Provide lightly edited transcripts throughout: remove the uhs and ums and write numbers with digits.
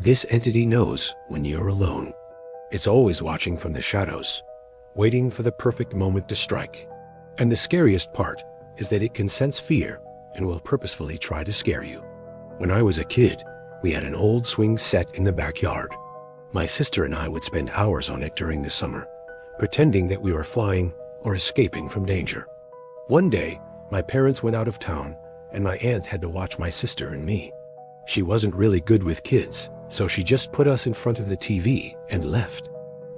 This entity knows when you're alone. It's always watching from the shadows, waiting for the perfect moment to strike. And the scariest part is that it can sense fear and will purposefully try to scare you. When I was a kid, we had an old swing set in the backyard. My sister and I would spend hours on it during the summer, pretending that we were flying or escaping from danger. One day, my parents went out of town, and my aunt had to watch my sister and me. She wasn't really good with kids, so she just put us in front of the TV and left.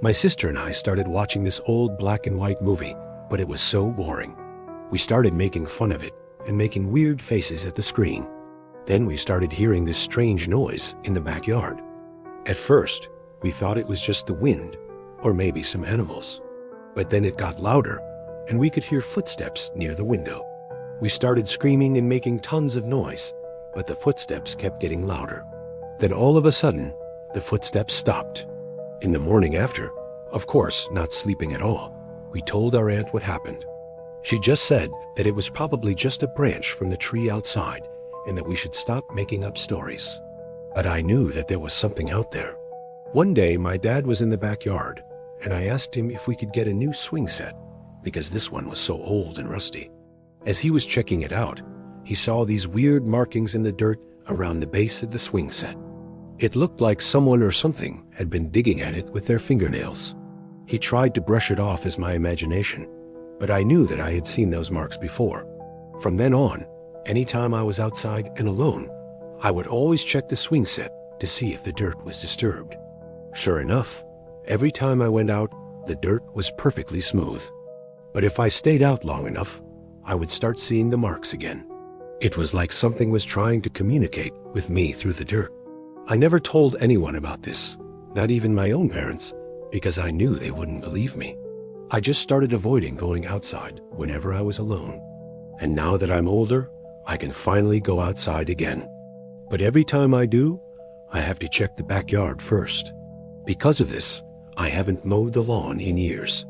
My sister and I started watching this old black and white movie, but it was so boring. We started making fun of it and making weird faces at the screen. Then we started hearing this strange noise in the backyard. At first, we thought it was just the wind, or maybe some animals. But then it got louder, and we could hear footsteps near the window. We started screaming and making tons of noise, but the footsteps kept getting louder. Then all of a sudden, the footsteps stopped. In the morning after, of course not sleeping at all, we told our aunt what happened. She just said that it was probably just a branch from the tree outside and that we should stop making up stories. But I knew that there was something out there. One day, my dad was in the backyard, and I asked him if we could get a new swing set because this one was so old and rusty. As he was checking it out, he saw these weird markings in the dirt around the base of the swing set. It looked like someone or something had been digging at it with their fingernails. He tried to brush it off as my imagination, but I knew that I had seen those marks before. From then on, anytime I was outside and alone, I would always check the swing set to see if the dirt was disturbed. Sure enough, every time I went out, the dirt was perfectly smooth. But if I stayed out long enough, I would start seeing the marks again. It was like something was trying to communicate with me through the dirt. I never told anyone about this, not even my own parents, because I knew they wouldn't believe me. I just started avoiding going outside whenever I was alone. And now that I'm older, I can finally go outside again. But every time I do, I have to check the backyard first. Because of this, I haven't mowed the lawn in years.